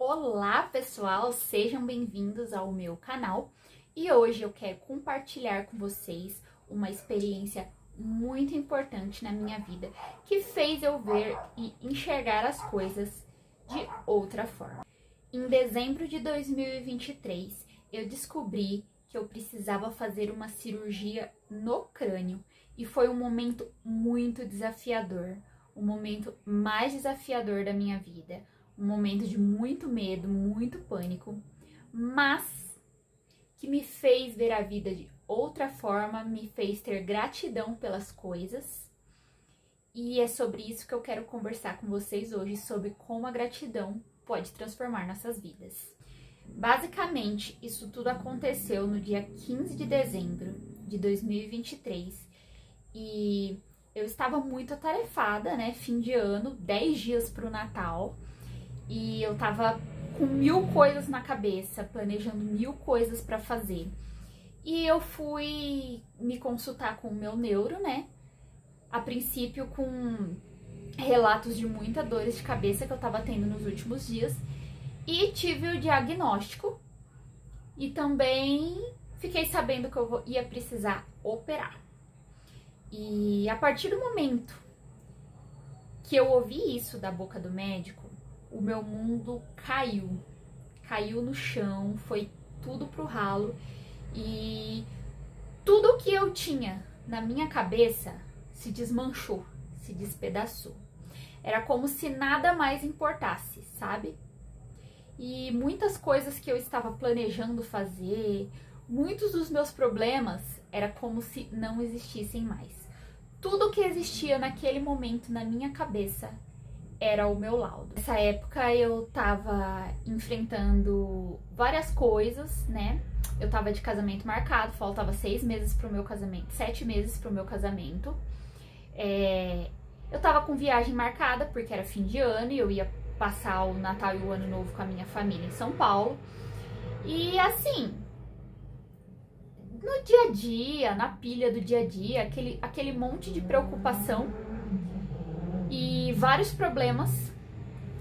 Olá pessoal, sejam bem-vindos ao meu canal e hoje eu quero compartilhar com vocês uma experiência muito importante na minha vida que fez eu ver e enxergar as coisas de outra forma. Em dezembro de 2023, eu descobri que eu precisava fazer uma cirurgia no crânio e foi um momento muito desafiador, o momento mais desafiador da minha vida. Um momento de muito medo, muito pânico, mas que me fez ver a vida de outra forma, me fez ter gratidão pelas coisas. E é sobre isso que eu quero conversar com vocês hoje, sobre como a gratidão pode transformar nossas vidas. Basicamente, isso tudo aconteceu no dia 15 de dezembro de 2023 e eu estava muito atarefada, né? Fim de ano, 10 dias para o Natal. E eu tava com 1000 coisas na cabeça, planejando 1000 coisas pra fazer. E eu fui me consultar com o meu neuro, né? A princípio com relatos de muita dores de cabeça que eu tava tendo nos últimos dias. E tive o diagnóstico. E também fiquei sabendo que eu ia precisar operar. E a partir do momento que eu ouvi isso da boca do médico, o meu mundo caiu no chão, foi tudo pro ralo e tudo que eu tinha na minha cabeça se desmanchou, se despedaçou. Era como se nada mais importasse, sabe? E muitas coisas que eu estava planejando fazer, muitos dos meus problemas, era como se não existissem mais. Tudo que existia naquele momento na minha cabeça era o meu laudo. Nessa época eu tava enfrentando várias coisas, né? Eu tava de casamento marcado, faltava 6 meses pro meu casamento, 7 meses pro meu casamento. Eu tava com viagem marcada porque era fim de ano e eu ia passar o Natal e o Ano Novo com a minha família em São Paulo. E assim, no dia a dia, na pilha do dia a dia, aquele monte de preocupação e vários problemas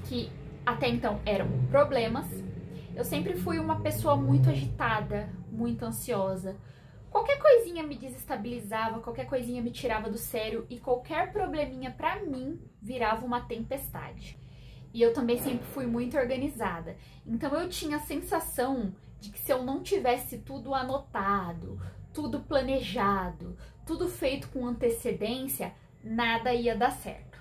que até então eram problemas. Eu sempre fui uma pessoa muito agitada, muito ansiosa. Qualquer coisinha me desestabilizava, qualquer coisinha me tirava do sério e qualquer probleminha pra mim virava uma tempestade. E eu também sempre fui muito organizada. Então eu tinha a sensação de que se eu não tivesse tudo anotado, tudo planejado, tudo feito com antecedência, nada ia dar certo.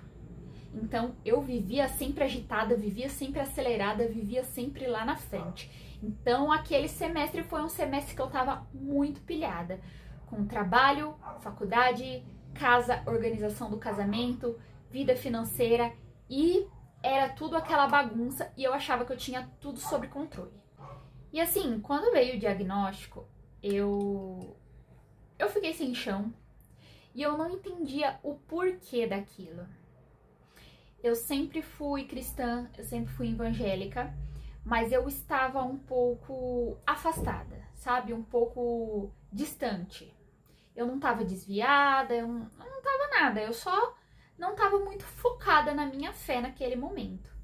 Então, eu vivia sempre agitada, vivia sempre acelerada, vivia sempre lá na frente. Então, aquele semestre foi um semestre que eu tava muito pilhada. Com trabalho, faculdade, casa, organização do casamento, vida financeira. E era tudo aquela bagunça e eu achava que eu tinha tudo sob controle. E assim, quando veio o diagnóstico, eu fiquei sem chão. E eu não entendia o porquê daquilo. Eu sempre fui cristã, eu sempre fui evangélica, mas eu estava um pouco afastada, sabe? Um pouco distante. Eu não estava desviada, eu não estava nada, eu só não estava muito focada na minha fé naquele momento.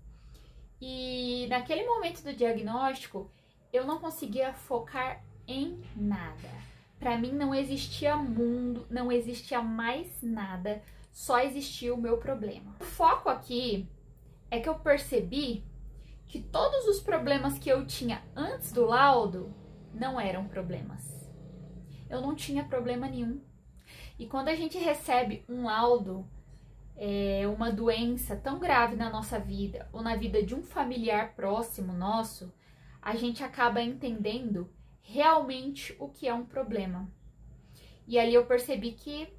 E naquele momento do diagnóstico, eu não conseguia focar em nada. Para mim não existia mundo, não existia mais nada. Só existia o meu problema. O foco aqui é que eu percebi que todos os problemas que eu tinha antes do laudo não eram problemas. Eu não tinha problema nenhum. E quando a gente recebe um laudo, uma doença tão grave na nossa vida ou na vida de um familiar próximo nosso, a gente acaba entendendo realmente o que é um problema. E ali eu percebi que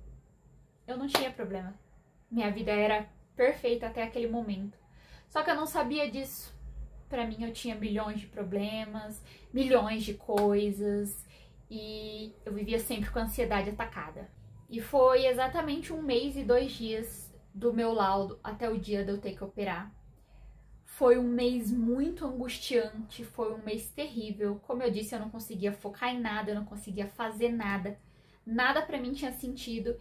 eu não tinha problema. Minha vida era perfeita até aquele momento. Só que eu não sabia disso. Pra mim eu tinha milhões de problemas, milhões de coisas. E eu vivia sempre com a ansiedade atacada. E foi exatamente 1 mês e 2 dias do meu laudo até o dia de eu ter que operar. Foi um mês muito angustiante, foi um mês terrível. Como eu disse, eu não conseguia focar em nada, eu não conseguia fazer nada. Nada pra mim tinha sentido.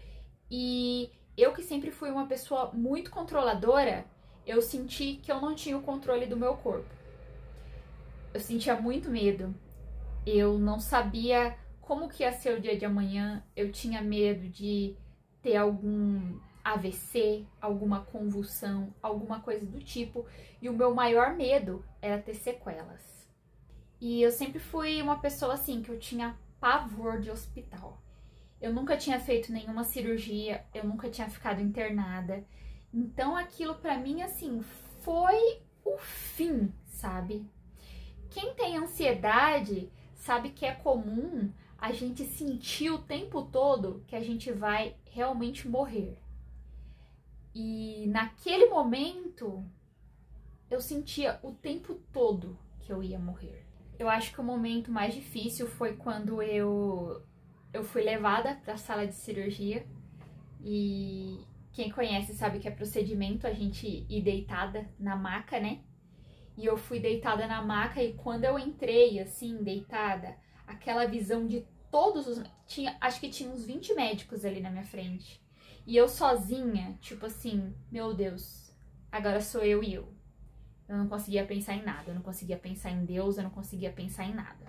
E eu que sempre fui uma pessoa muito controladora, eu senti que eu não tinha o controle do meu corpo. eu sentia muito medo. Eu não sabia como que ia ser o dia de amanhã. Eu tinha medo de ter algum AVC, alguma convulsão, alguma coisa do tipo. E o meu maior medo era ter sequelas. E eu sempre fui uma pessoa assim, que eu tinha pavor de hospital. Eu nunca tinha feito nenhuma cirurgia, eu nunca tinha ficado internada. Então aquilo pra mim, assim, foi o fim, sabe? Quem tem ansiedade sabe que é comum a gente sentir o tempo todo que a gente vai realmente morrer. E naquele momento, eu sentia o tempo todo que eu ia morrer. Eu acho que o momento mais difícil foi quando eu fui levada para a sala de cirurgia. E quem conhece sabe que é procedimento a gente ir deitada na maca, né? E eu fui deitada na maca e quando eu entrei, assim, deitada, aquela visão de todos os... acho que tinha uns 20 médicos ali na minha frente. E eu sozinha, tipo assim, meu Deus, agora sou eu e eu. Eu não conseguia pensar em nada, eu não conseguia pensar em Deus, eu não conseguia pensar em nada.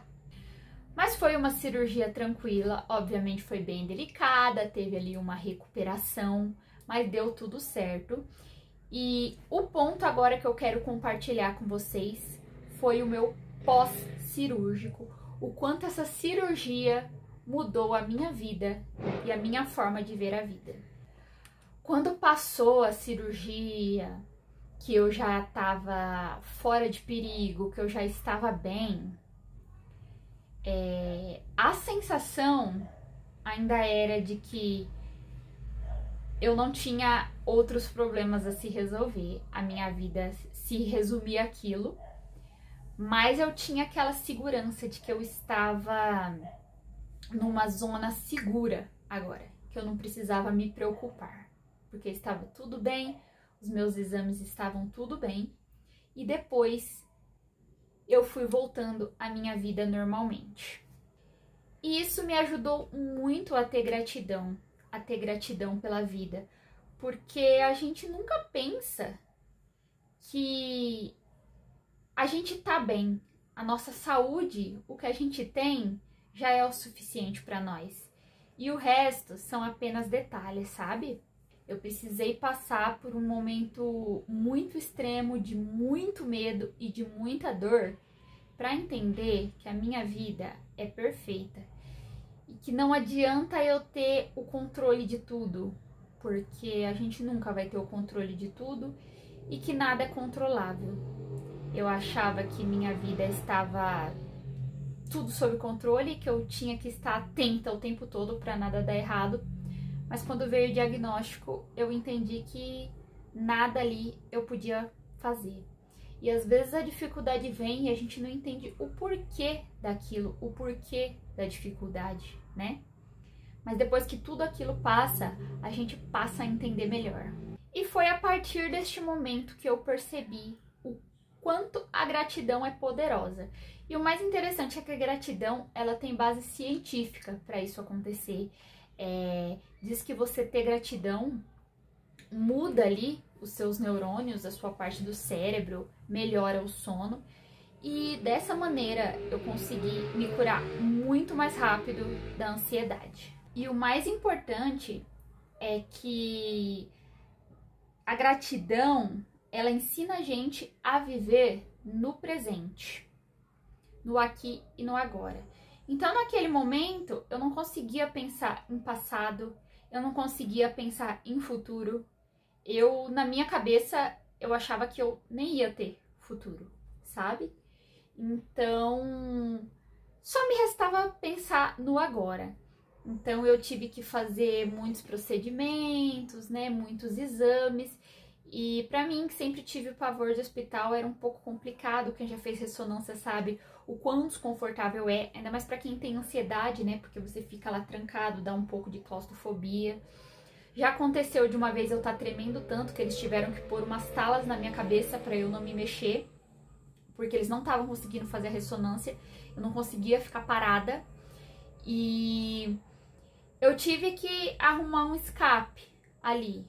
Mas foi uma cirurgia tranquila, obviamente foi bem delicada, teve ali uma recuperação, mas deu tudo certo. E o ponto agora que eu quero compartilhar com vocês foi o meu pós-cirúrgico, o quanto essa cirurgia mudou a minha vida e a minha forma de ver a vida. Quando passou a cirurgia, que eu já estava fora de perigo, que eu já estava bem, a sensação ainda era de que eu não tinha outros problemas a se resolver, a minha vida se resumia àquilo, mas eu tinha aquela segurança de que eu estava numa zona segura agora, que eu não precisava me preocupar, porque estava tudo bem, os meus exames estavam tudo bem, e depois eu fui voltando à minha vida normalmente. E isso me ajudou muito a ter gratidão pela vida, porque a gente nunca pensa que a gente tá bem, a nossa saúde, o que a gente tem já é o suficiente para nós. E o resto são apenas detalhes, sabe? Eu precisei passar por um momento muito extremo de muito medo e de muita dor para entender que a minha vida é perfeita e que não adianta eu ter o controle de tudo, porque a gente nunca vai ter o controle de tudo e que nada é controlável. Eu achava que minha vida estava tudo sob controle, que eu tinha que estar atenta o tempo todo para nada dar errado, mas quando veio o diagnóstico eu entendi que nada ali eu podia fazer. E às vezes a dificuldade vem e a gente não entende o porquê daquilo, o porquê da dificuldade, né? Mas depois que tudo aquilo passa, a gente passa a entender melhor. E foi a partir deste momento que eu percebi o quanto a gratidão é poderosa. E o mais interessante é que a gratidão, ela tem base científica para isso acontecer. Diz que você ter gratidão muda ali os seus neurônios, a sua parte do cérebro, melhora o sono. E dessa maneira eu consegui me curar muito mais rápido da ansiedade. E o mais importante é que a gratidão, ela ensina a gente a viver no presente, no aqui e no agora. Então, naquele momento, eu não conseguia pensar em passado, eu não conseguia pensar em futuro. Na minha cabeça, eu achava que eu nem ia ter futuro, sabe? Então, só me restava pensar no agora. Então, eu tive que fazer muitos procedimentos, né, muitos exames. E pra mim, que sempre tive o pavor de hospital, era um pouco complicado. Quem já fez ressonância sabe o quão desconfortável é, ainda mais pra quem tem ansiedade, né, porque você fica lá trancado, dá um pouco de claustrofobia. Já aconteceu de uma vez eu estar tremendo tanto que eles tiveram que pôr umas talas na minha cabeça pra eu não me mexer, porque eles não estavam conseguindo fazer a ressonância, eu não conseguia ficar parada. E eu tive que arrumar um escape ali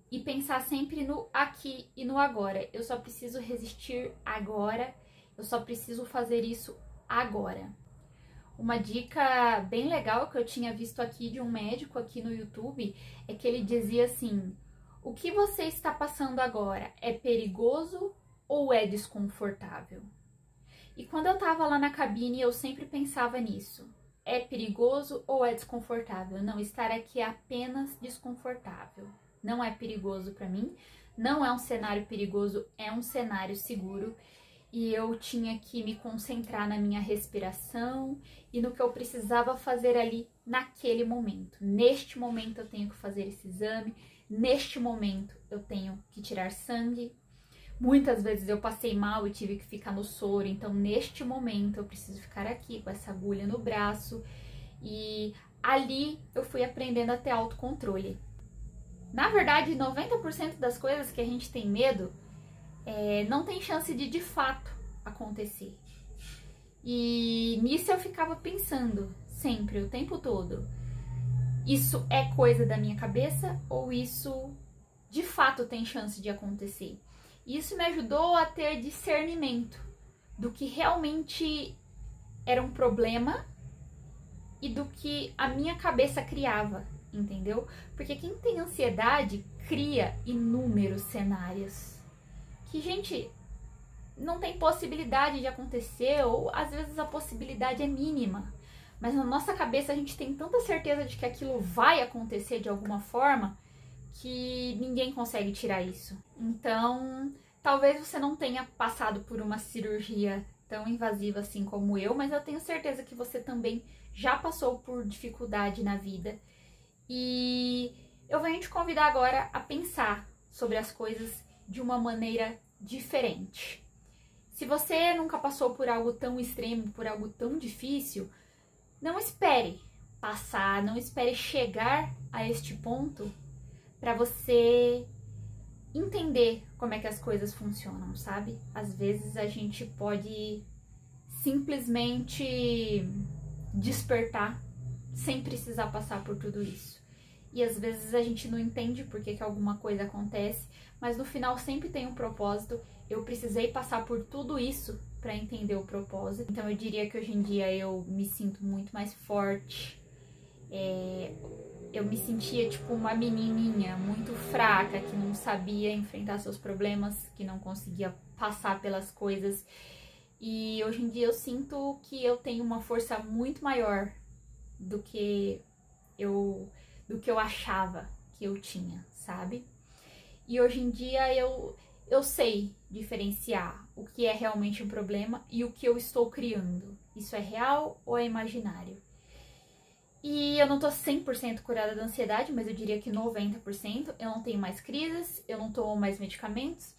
e pensar sempre no aqui e no agora. Eu só preciso resistir agora, eu só preciso fazer isso agora. Uma dica bem legal que eu tinha visto aqui de um médico aqui no YouTube é que ele dizia assim: o que você está passando agora é perigoso ou é desconfortável? E quando eu tava lá na cabine, eu sempre pensava nisso. É perigoso ou é desconfortável? Não, estar aqui é apenas desconfortável. Não é perigoso para mim, não é um cenário perigoso, é um cenário seguro. E eu tinha que me concentrar na minha respiração e no que eu precisava fazer ali naquele momento. Neste momento eu tenho que fazer esse exame, neste momento eu tenho que tirar sangue. Muitas vezes eu passei mal e tive que ficar no soro, então neste momento eu preciso ficar aqui com essa agulha no braço. E ali eu fui aprendendo a ter autocontrole. Na verdade, 90% das coisas que a gente tem medo não tem chance de fato acontecer. E nisso eu ficava pensando sempre, o tempo todo: isso é coisa da minha cabeça ou isso de fato tem chance de acontecer? E isso me ajudou a ter discernimento do que realmente era um problema e do que a minha cabeça criava, entendeu? Porque quem tem ansiedade cria inúmeros cenários que, gente, não tem possibilidade de acontecer, ou às vezes a possibilidade é mínima. Mas na nossa cabeça a gente tem tanta certeza de que aquilo vai acontecer de alguma forma que ninguém consegue tirar isso. Então, talvez você não tenha passado por uma cirurgia tão invasiva assim como eu, mas eu tenho certeza que você também já passou por dificuldade na vida. E eu venho te convidar agora a pensar sobre as coisas de uma maneira diferente. Se você nunca passou por algo tão extremo, por algo tão difícil, não espere passar, não espere chegar a este ponto para você entender como é que as coisas funcionam, sabe? Às vezes a gente pode simplesmente despertar sem precisar passar por tudo isso. E às vezes a gente não entende por que alguma coisa acontece, mas no final sempre tem um propósito. Eu precisei passar por tudo isso para entender o propósito. Então eu diria que hoje em dia eu me sinto muito mais forte. Eu me sentia tipo uma menininha muito fraca, que não sabia enfrentar seus problemas, que não conseguia passar pelas coisas. E hoje em dia eu sinto que eu tenho uma força muito maior do que eu achava que eu tinha, sabe? E hoje em dia eu sei diferenciar o que é realmente um problema e o que eu estou criando. Isso é real ou é imaginário? E eu não tô 100% curada da ansiedade, mas eu diria que 90%. Eu não tenho mais crises, eu não tomo mais medicamentos.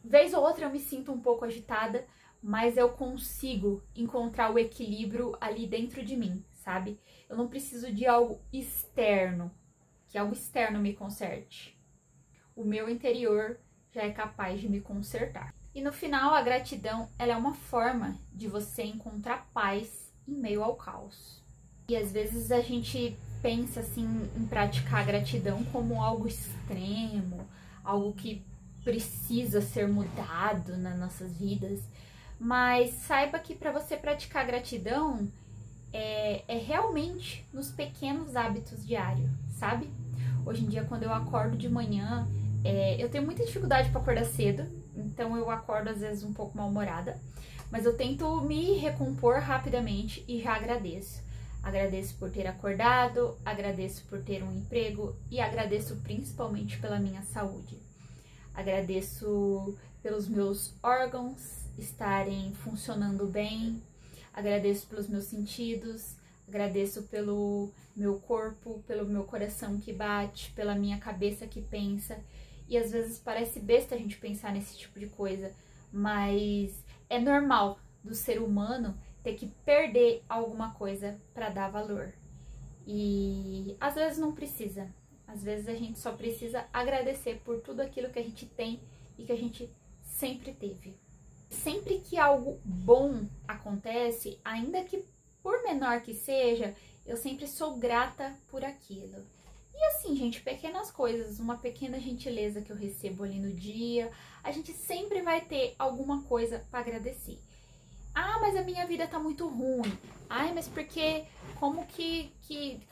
Vez ou outra eu me sinto um pouco agitada, mas eu consigo encontrar o equilíbrio ali dentro de mim, sabe? Eu não preciso de algo externo, que algo externo me conserte. O meu interior já é capaz de me consertar. E no final, a gratidão, ela é uma forma de você encontrar paz em meio ao caos. E às vezes a gente pensa assim em praticar a gratidão como algo extremo, algo que precisa ser mudado nas nossas vidas. Mas saiba que para você praticar gratidão é realmente nos pequenos hábitos diários, sabe? Hoje em dia, quando eu acordo de manhã, eu tenho muita dificuldade para acordar cedo, então eu acordo às vezes um pouco mal-humorada, mas eu tento me recompor rapidamente e já agradeço. Agradeço por ter acordado, agradeço por ter um emprego e agradeço principalmente pela minha saúde. Agradeço pelos meus órgãos estarem funcionando bem, agradeço pelos meus sentidos, agradeço pelo meu corpo, pelo meu coração que bate, pela minha cabeça que pensa. E às vezes parece besta a gente pensar nesse tipo de coisa, mas é normal do ser humano ter que perder alguma coisa para dar valor. E às vezes não precisa. Às vezes a gente só precisa agradecer por tudo aquilo que a gente tem e que a gente sempre teve. Sempre que algo bom acontece, ainda que por menor que seja, eu sempre sou grata por aquilo. E assim, gente, pequenas coisas, uma pequena gentileza que eu recebo ali no dia, a gente sempre vai ter alguma coisa para agradecer. Ah, mas a minha vida tá muito ruim. Ai, mas porque, como que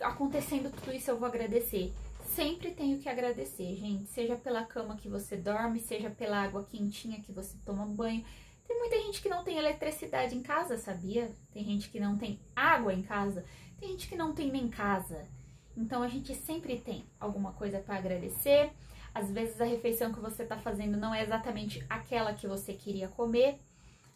acontecendo tudo isso eu vou agradecer? Sempre tenho que agradecer, gente. Seja pela cama que você dorme, seja pela água quentinha que você toma banho. Tem muita gente que não tem eletricidade em casa, sabia? Tem gente que não tem água em casa. Tem gente que não tem nem casa. Então a gente sempre tem alguma coisa para agradecer. Às vezes a refeição que você tá fazendo não é exatamente aquela que você queria comer.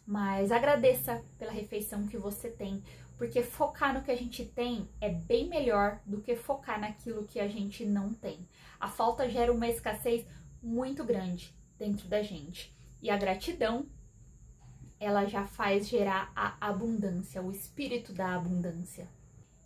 Mas agradeça pela refeição que você tem, porque focar no que a gente tem é bem melhor do que focar naquilo que a gente não tem. A falta gera uma escassez muito grande dentro da gente. E a gratidão, ela já faz gerar a abundância, o espírito da abundância.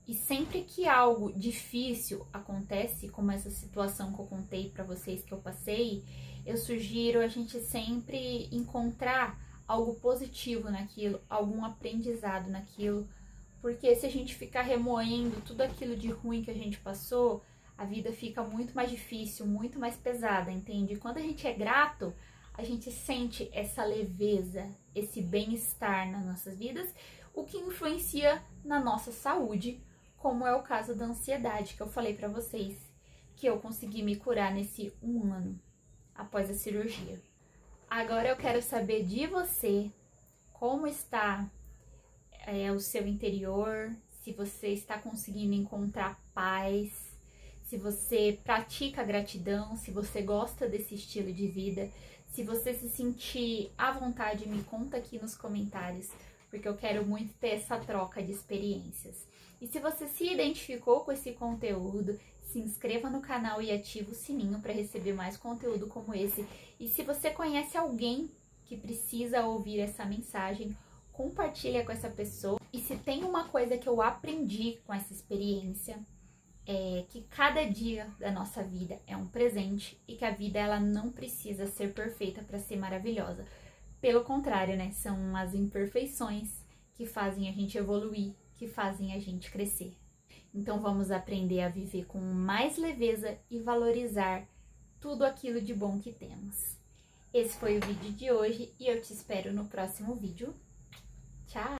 E sempre que algo difícil acontece, como essa situação que eu contei para vocês que eu passei, eu sugiro a gente sempre encontrar algo positivo naquilo, algum aprendizado naquilo, porque se a gente ficar remoendo tudo aquilo de ruim que a gente passou, a vida fica muito mais difícil, muito mais pesada, entende? Quando a gente é grato, a gente sente essa leveza, esse bem-estar nas nossas vidas, o que influencia na nossa saúde, como é o caso da ansiedade que eu falei pra vocês, que eu consegui me curar nesse 1 ano após a cirurgia. Agora eu quero saber de você, como está o seu interior, se você está conseguindo encontrar paz, se você pratica gratidão, se você gosta desse estilo de vida. Se você se sentir à vontade, me conta aqui nos comentários, porque eu quero muito ter essa troca de experiências. E se você se identificou com esse conteúdo, se inscreva no canal e ative o sininho para receber mais conteúdo como esse. E se você conhece alguém que precisa ouvir essa mensagem, compartilha com essa pessoa. E se tem uma coisa que eu aprendi com essa experiência, é que cada dia da nossa vida é um presente e que a vida ela não precisa ser perfeita para ser maravilhosa. Pelo contrário, né? São as imperfeições que fazem a gente evoluir, que fazem a gente crescer. Então vamos aprender a viver com mais leveza e valorizar tudo aquilo de bom que temos. Esse foi o vídeo de hoje e eu te espero no próximo vídeo. Tchau!